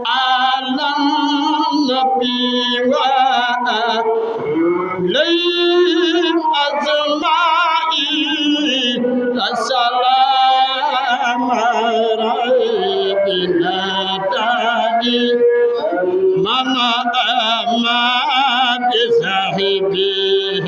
على النبي وآلهم أجمعين السلام ربنا دائما من أما بصاحبه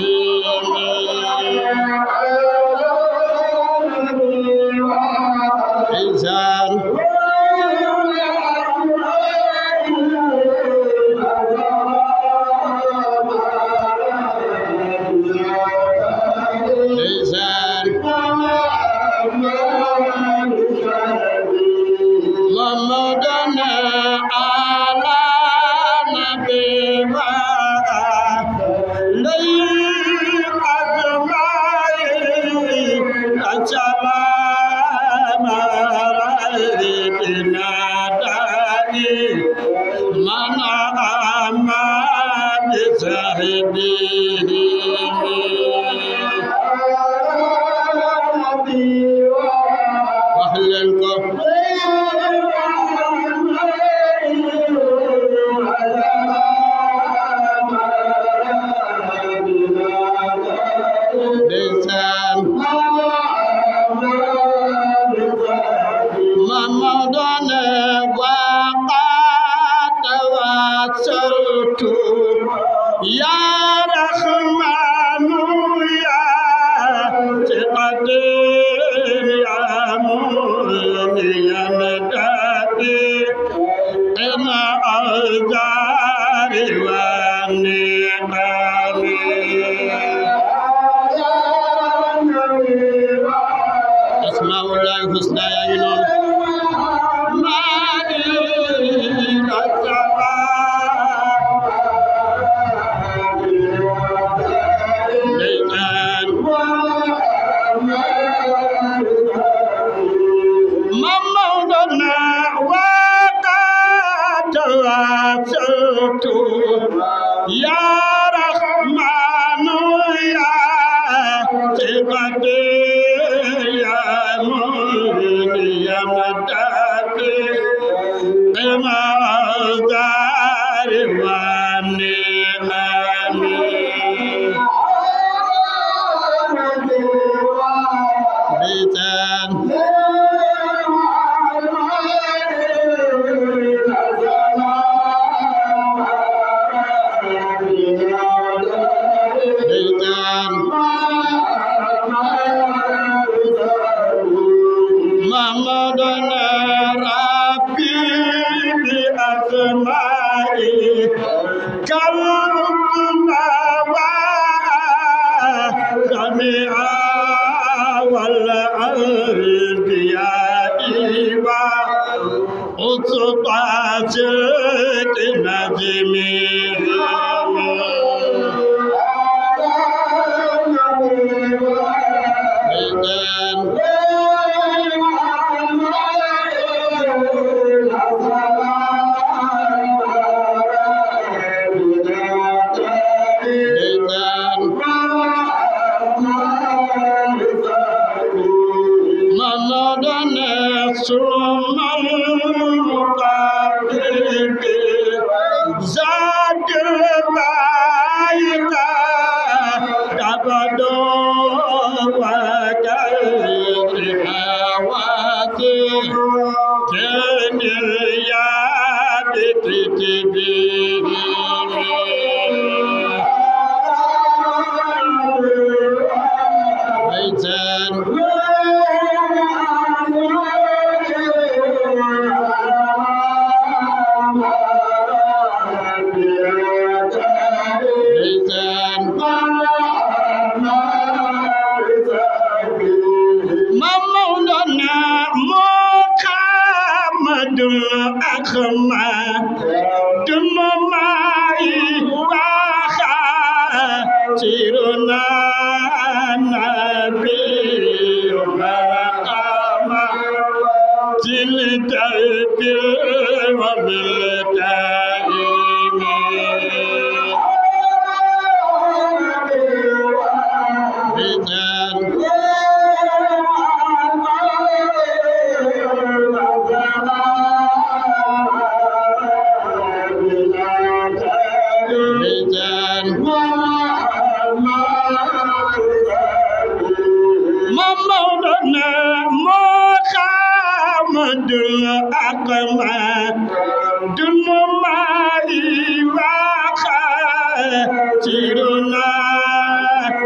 دم مالي وخاسرنا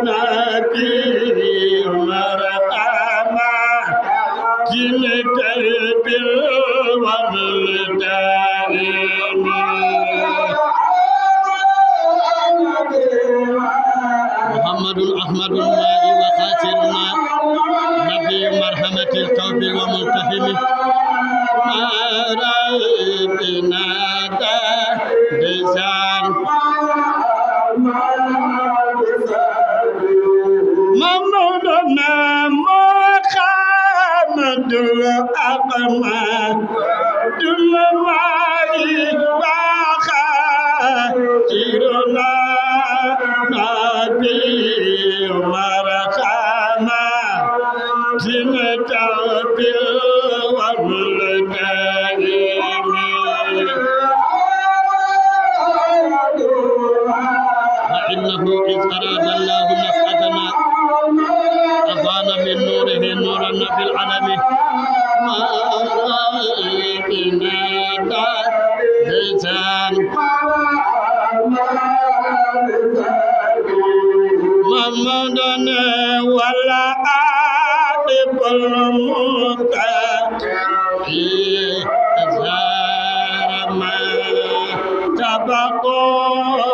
نبي مرقما جنت البر والدائم محمد أحمد الماء وخاسرنا نبي مرحمة التوب وملتهم ما رأيتنا ديسان ممدنا محمد الأقمى دل ماي وخاسرنا نبي مرحمة جنت والدائم فإنه إذ أراد الله نفعتنا أفان من نوره نورا في العالم ما رأينا لسان محمدنا ولا عاقب المتقين أزار ما تبقوا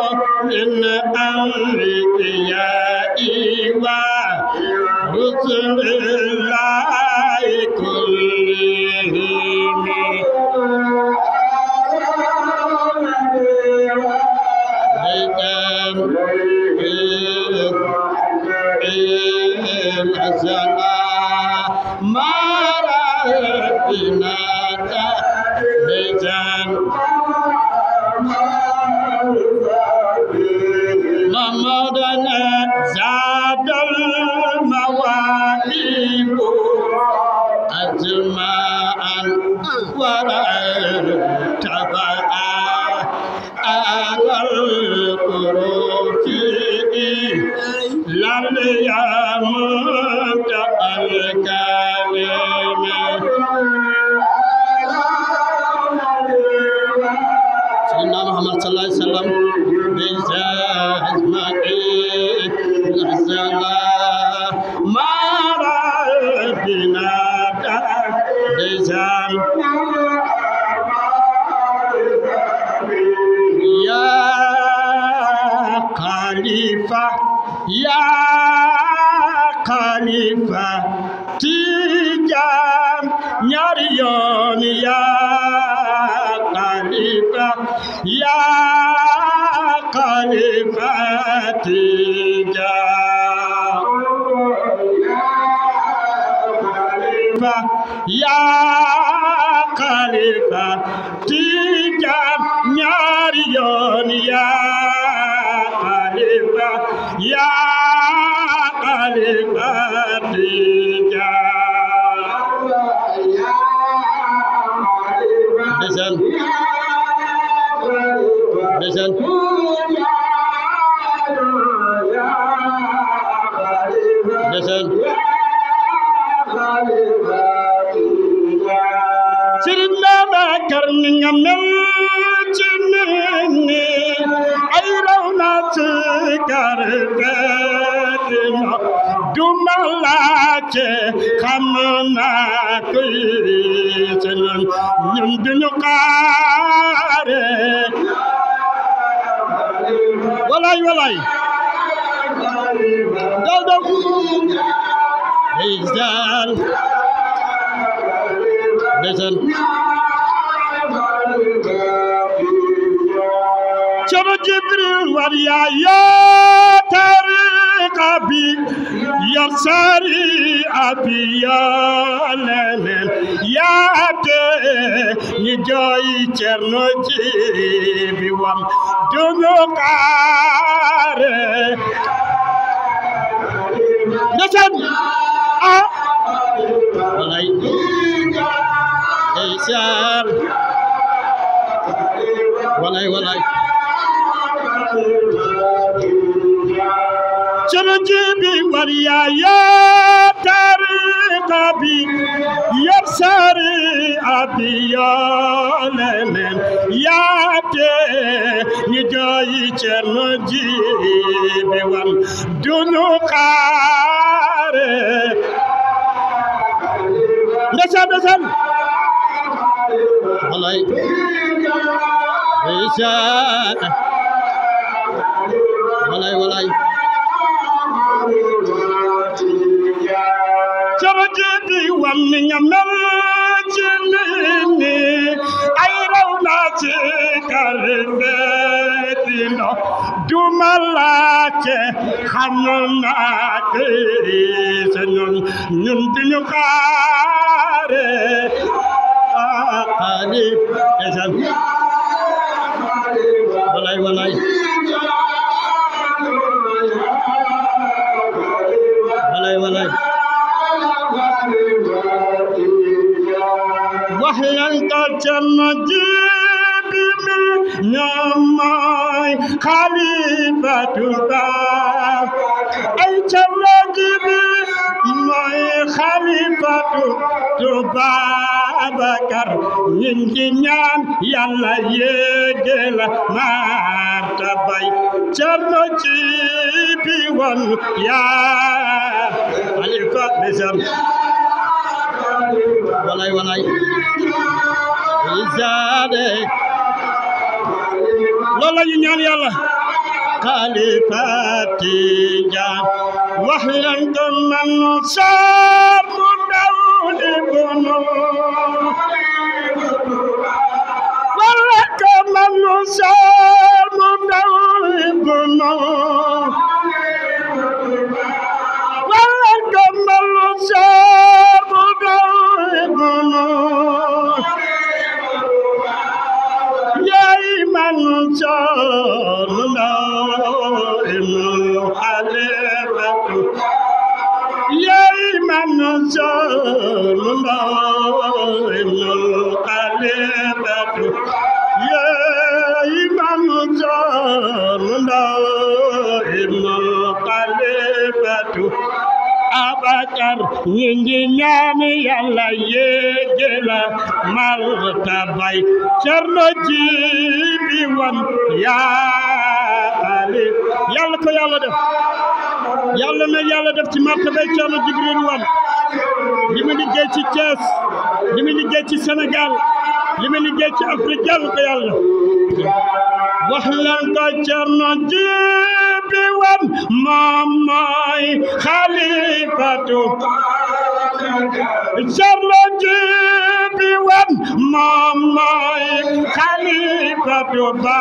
من أنبياء ورسل الله كلهم ما رأينا بيتان محمدنا زاد المواهب أزماء ورتبع على القروف لم يمت الكلمة سيدنا محمد صلى الله عليه وسلم ما رأينا ديزان يا خليفة يا خليفة تيجان ناريون يا خليفة يا خليفة تيجان يا خليفة تيجان ناريون يا خليفة يا خليفة تيجان Listen. Listen. Sirna makarni ngamel jinni ayrawna sikarvetina dumalache khamna kuisen nyundunu kare walay daw Izal listen Chama Jibril wariya ya tariqa bi yarsari abiyalen ya te ni joy cerno ci bi wam dungu kare listen walay Izal walay Chama Jibril wariya ya tariqa bi sari abiyolenen yaate ñu jooyi Cerno Jibi Wan duñu xaare ndeysaan walay ndeysaan walay Cerno Jibi Wan ni nga mel ci ni ay raw naa ci karfeti ndox duma laajte xam naa te sa ñun duñu xaare ali esan walay walay wax lan ko Cerno Jibi mi ñamay xalifatu ba ay Cerno Jibi mooy xalifatu Babakar ñu ngi ñaan Yàlla yéegal martabay Cerno Jibi Wan yaa xalifa bisam walay isaade loolu la ñu ñaan Yàlla xalifa Tijaan wax leen ko man saar mu ndaw di bunu wala ko man saar mu ndaw di bunu wala ko man saar mu ndaw di bunu yaay man saar mu ndaw di bunu xalifatu yaay man saar mu ndaw di bunu xalifatu yaay man saar mu ndaw di bunu xalifatu Abakar ñu ngi ñaan Yàlla yéegal martabay Cerno Jibi Wan yaa xalif Yàlla ko Yàlla def Yàlla na Yàlla def ci martabay Cerno Jibril Wan li mu liggéey ci Thiès li mu liggéey ci Sénégal li mu liggéey ci Afrique Yàlla ko Yàlla wax leen ko Cerno Jibi Wan moom mooy xalifatu Cerno Jibi Wan moom mooy xalifatu ba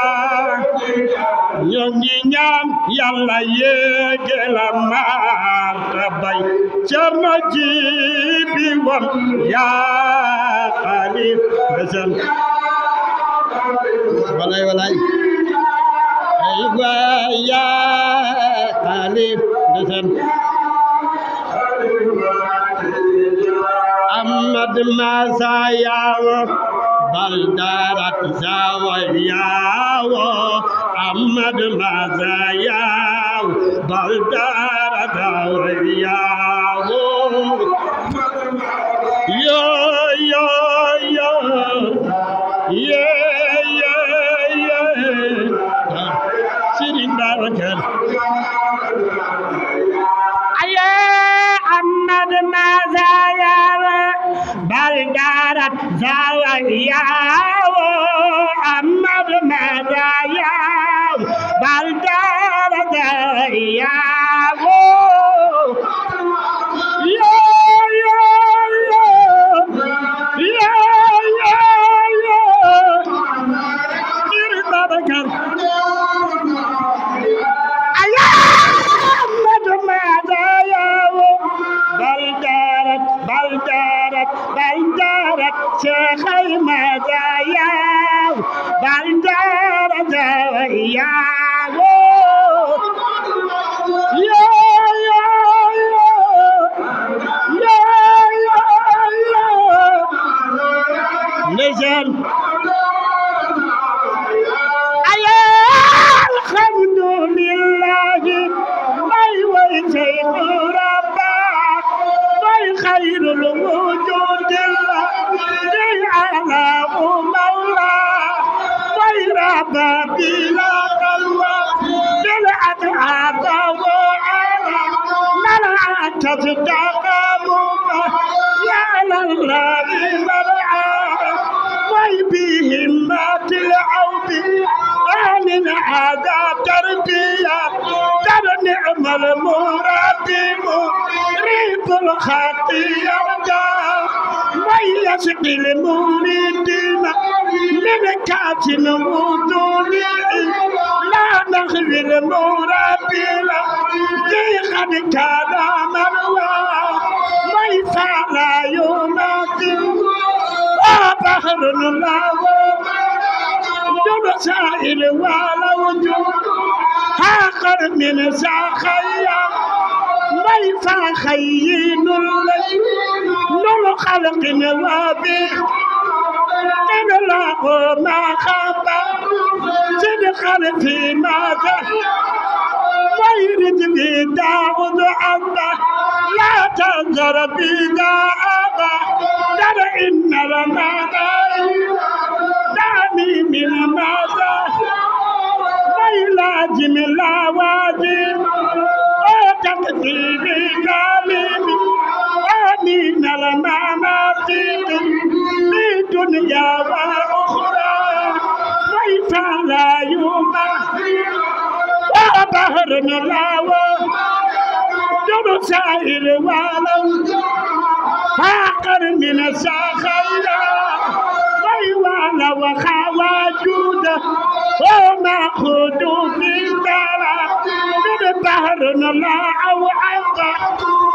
ñu ngi ñaan Yàlla yéegal martabay Cerno Jibi Wan yaa xalifa walay ay waay yaa xalif ndeysaan Ahmad Masa yaawo baldarat zawa yaawo Ahmad Masa yaawo baldarat zawa yaawo yo Sëriñ Babakar aye Ahmad Masa yaawo baldarat zawa yaawo Ahmad Masa yaawo baldarat zawa yaawo Sëriñ Babakar baldarat Cheikhay Masa yaaw baldarat yaawo ndeysaan alhamdulillahi may way Seydou Rabba may xayrul wujudillah أبابيل قلوى بالأتعاب وعلى ملعا تتقام يا لله ملعا ويبيهم مات العوب أهل العادة تربية در نعم المربي مريد الخطيئة ويسقي المريدين من كاس وطول لا نخذ المربي ذي قد كان مروى ويفعل يماثل وبحر الله دون سائل ولا وجود آخر من ساخيا ويفا خيين الليل نور خلق وبيخ إن الله ما خاب صدقا فيما ويرد بداود عبده لا تنظر بدا أبا در إن المدائن دامي من ماذا ويلازم الأوادم وتقديم الظالم ومن الممات في دنيا وأخرى ويفعل يمثل وبهر الهوى دون سائر ولو فاقر من السخيرة ويوانا وخواجوده وما خدوا في الدار من بهر لا أو عظة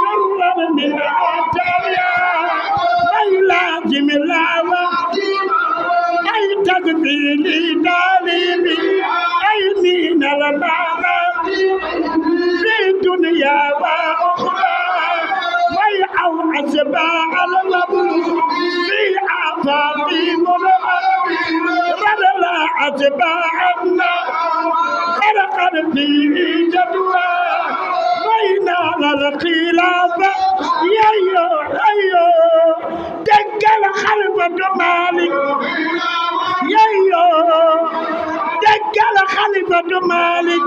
جرر من العتايا ويلازم الهوى أي تقبيل دالبي أي من المعنى في الدنيا وأخرى ويعو أسباع المبلوغ في آفاق منغر بدلا أتباعنا خلقا فيه جدوى وينال الخلافة يايو أيو دقل خلفة مالك يايو دقل خلفة مالك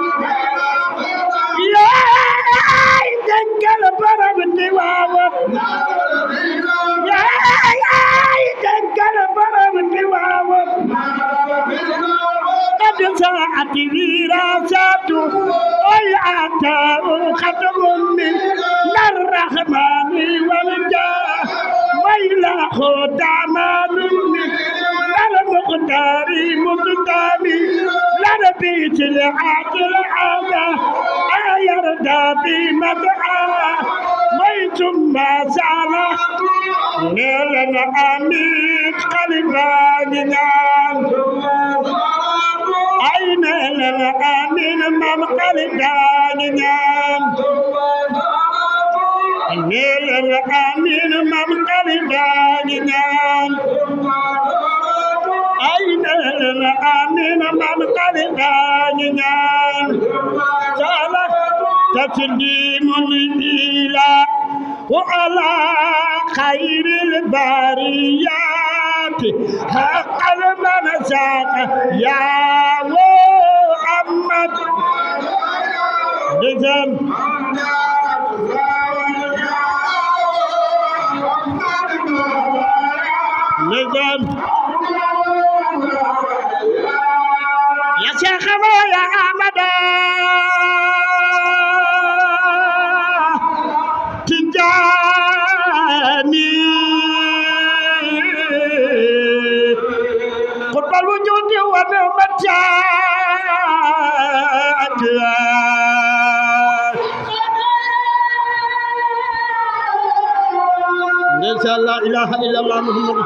ياي دقل برم الدواوة ياي دقل برم الدواوة قد ساعت وراثاته ويعتاه ختم من الرحمن والجاه ويله دعمان من المقدار مقدامي لنبيت العاجل عاده يرضى بمدعاه ويتم زعله نيل الأمير قلبان نام أين الأمين من قلبان نام نيل الأمين من قلبان نام أين الأمين من قلبان نام تسليم الإله وعلى خير البريات حق المنساك يا محمد بزم نزم يا شيخ يا أحمد تجاني قطب الوجود ونعمتك نسأل لا إله إلا الله محمد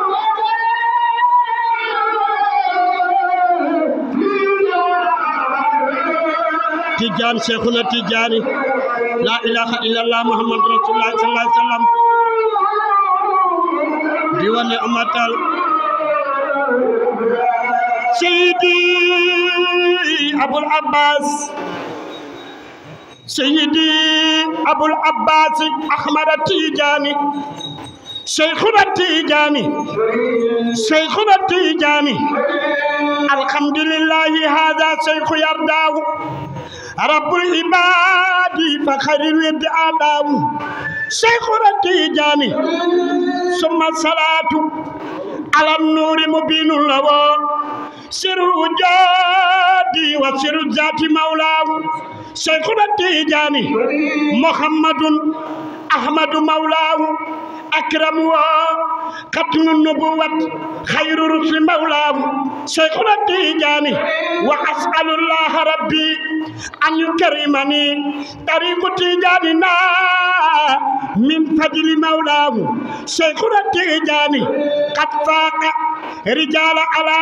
تجان شيخنا تجاني لا إله إلا الله محمد رسول الله صلى الله عليه وسلم ديوان أمتال سيدي أبو العباس سيدي أبو العباس أحمد التيجاني شيخنا التيجاني شيخنا التيجاني الحمد لله هذا شيخ يرداه رب العباد فخير الود آداه شيخ التيجاني ثم الصلاة على النور مبين له سر الوجود وسر الذات مولاه شيخ التيجاني محمد أحمد مولاه أكرم ختم النبوة خير رسل مولاه شيخنا التيجاني وأسأل الله ربي أن يكرمني طريق تيجاننا من فضل مولاه شيخنا التيجاني قد فاق رجال على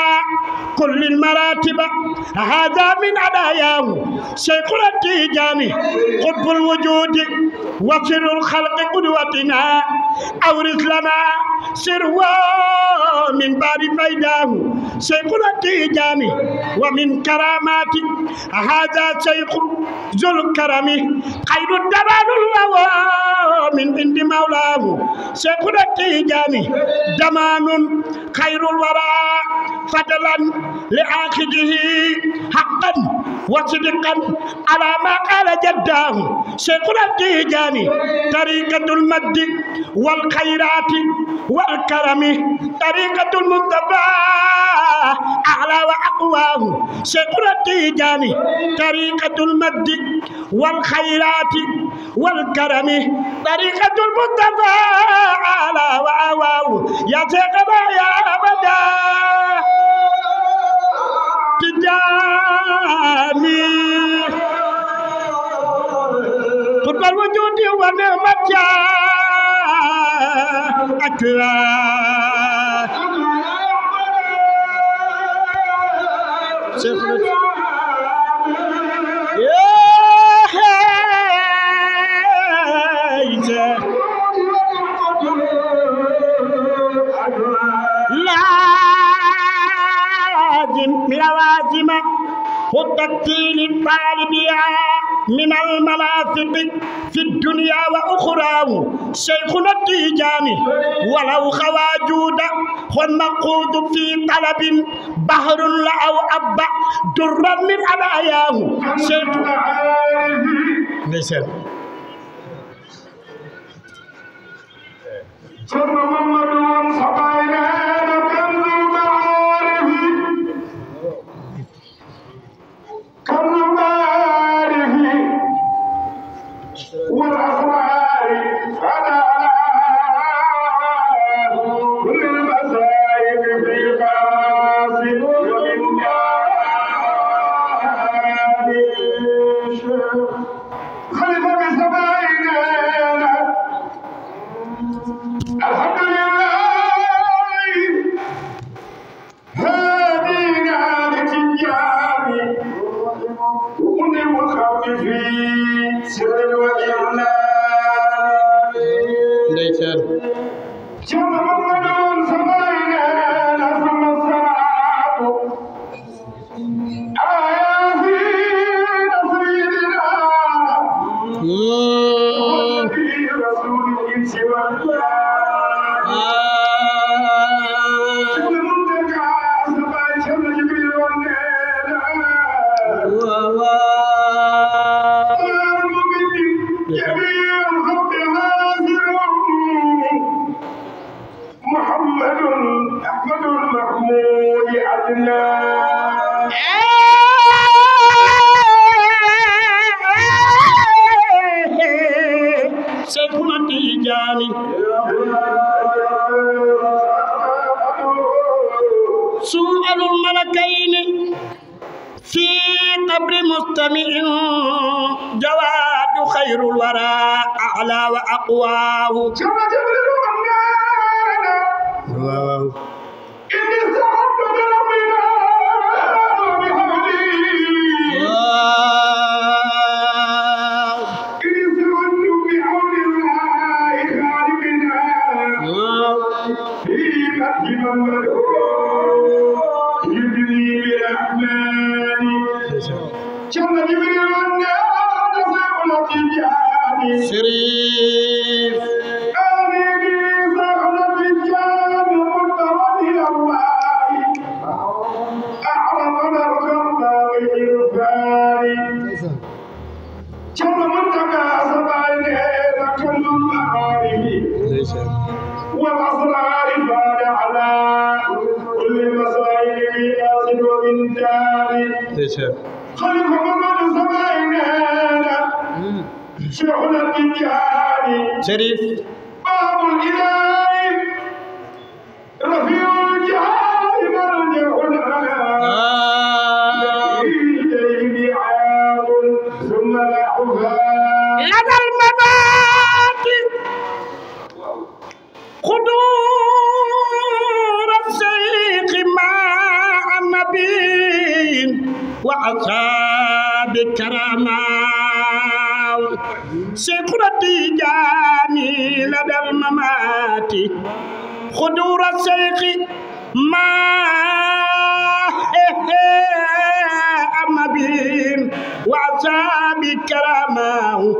كل المراتب هذا من هداياه شيخنا التيجاني قطب الوجود وسر الخلق قدوتنا أورث لنا سروا من بعد فيداه شيخنا التيجاني ومن كرامات هذا شيخ ذو الكرم خير الدمان الله من عند مولاه شيخنا التيجاني دمان خير الورى فضلا لآخذه حقا وصدقا على ما قال جداه شيخنا التيجاني طريقة المد والخيرات والكرم طريقة المصطفى أعلى وأقواه شيخنا التيجاني طريقة المد والخيرات والكرم طريقة المصطفى أعلى وأقواه يا شيخنا يا أبدا تجاني قطب الوجود ونعمة أكرم لازم لوازم والتكتيل الطالبية من المنافق في الدنيا وأخراه شيخنا التيجاني ولو خواجود والمقود في طلب بحر لأو أبا درا من أباياه شيخنا نسأل محمد صبايا كنز المعارف كنز المعارف والأسرار فلا كل المسائل في قاصد خلف بسبعين الحمد لله هادينا لتجاري ومنعم الخلق في سر وإعلان ليس شر محمد سمعنا ثم الصلاة آياتنا سيدنا رسول الإنس والله محمد أحمد المحمود عدنان شيخنا التيجاني سؤال الملكين في قبر مستمع جواد خير الورى أعلى وأقواه واو إني سعدت بربنا بحمدي واو إني سعدت بعون الله خالقنا واو في مجد من يدني برحمن شر جبريل والنار سيقول تجاني شريف من الخلاق الفاري جل من تكاسب إليه كل المعارف والأسرار فاد على كل المسائل بآخر وبالتالي خلف محمد سبعيننا شيخنا التجاري شريف باب الإله رفيع الجهاد مرجع إليه عام ثم لحفاء لدى الممات خدور الشيخ مع النبي وأصحاب الكرامات شيخنا التجاني لدى الممات خدور الشيخ مع النبي وأصحاب الكرامات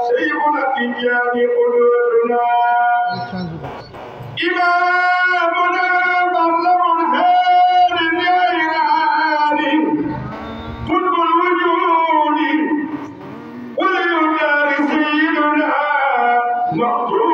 شيخنا التجاني قدوتنا إمامنا بلغ الخير الجيلاني قطب الوجود وليدار سيدنا مكتوم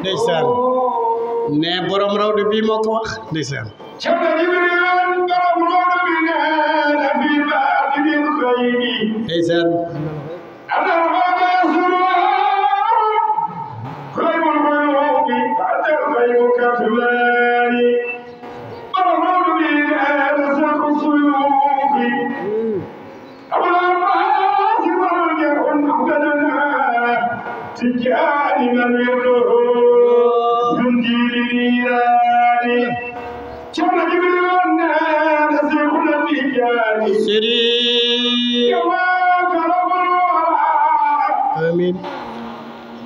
ndeysaan ne borom rawdu bi moo ko wax ndeysaan ndeysaan تجاني من يبلغ من جيلاني كم جبلنا نسيخنا تجاني سري كواك رب الورى آمين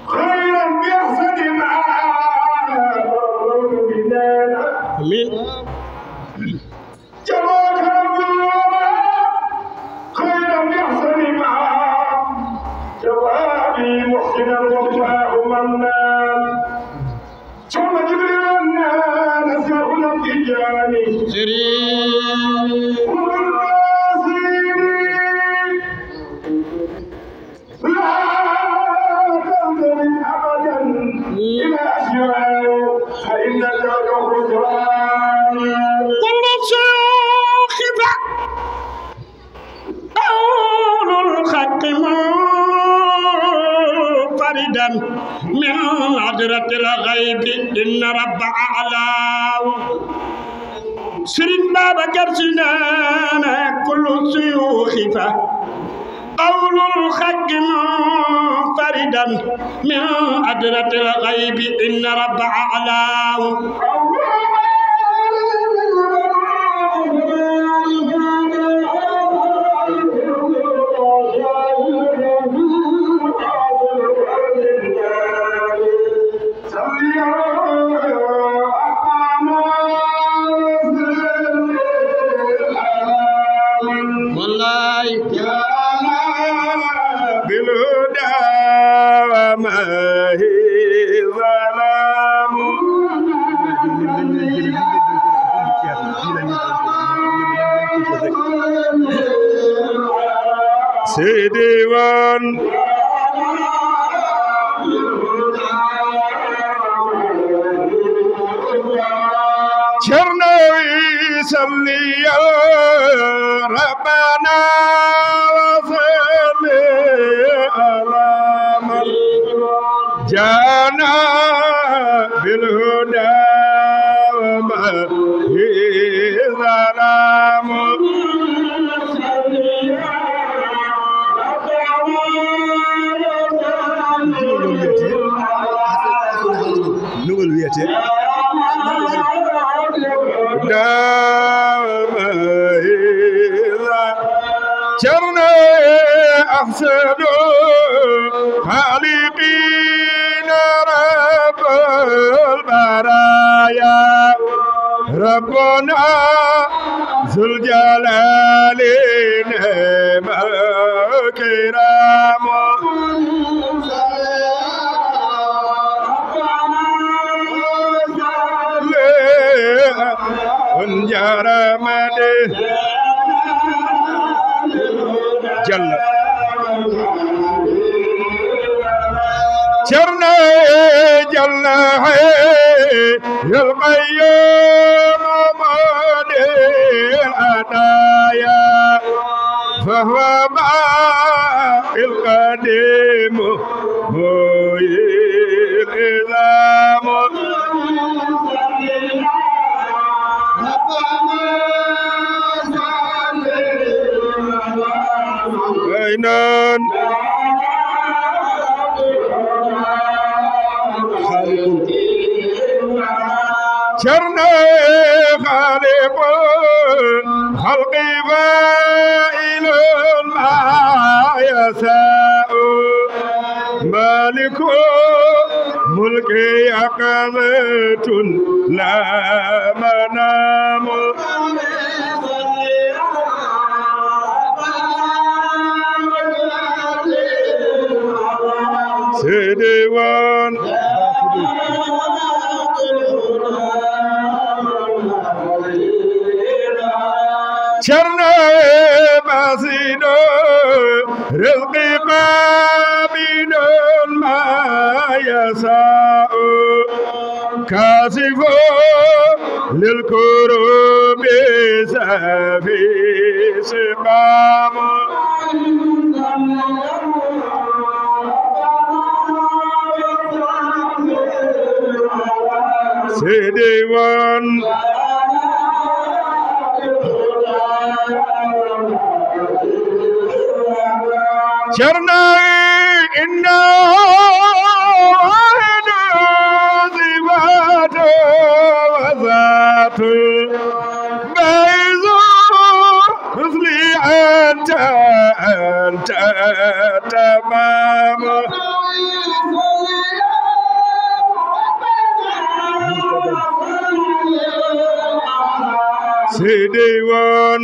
خيرا بيحسن معانا آمين كواك رب الورى خيرا بيحسن معانا جوابي محسنا وفاه منان ثم جبريل نسيخنا التجاني سري لا تنظر ابدا الى اشياء فانك خسران كل شيوخ قول الخط فردا من عذرة الغيب إن رب أعلى سرين بابا كرسنا كل سيوخ قول الخق فردا من عذرة الغيب إن رب أعلى سيديوان شرنوي صلي يا ربنا وصلي على من جانا بالهدى وما هي ظلام invité Cerno ahsanu khaliqin rabbul baraya rabbuna zul jalali wal kiram jaramade jalla Cerno jalla yal qayyum madil adaya fahuwa ba'il qadim mu'il izam Ainan Cerno khaliqul khalqi fa'ilun ma yasa'u malikul mulki aqamatun la manamu Sedewan Cerno basido rizqi qabidun ma yasa'u kasifu lil kurubi safi siqam Sedewan Cerno inna zibatu wa zatu baizu husli anta tamam Sedewan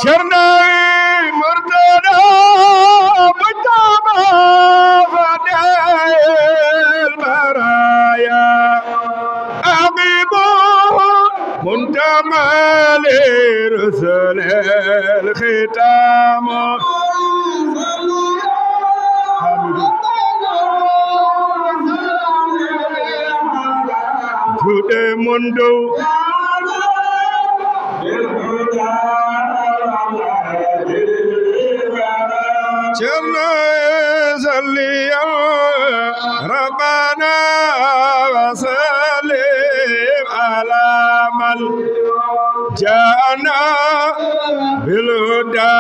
Cerno murtada mujtaba fadil baraya aqibu muntamali rusul al khitam Jude mundo Cerno salli rabbana wa sallim ala man jana bil huda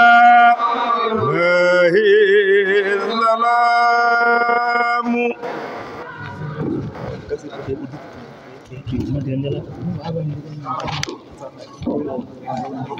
wa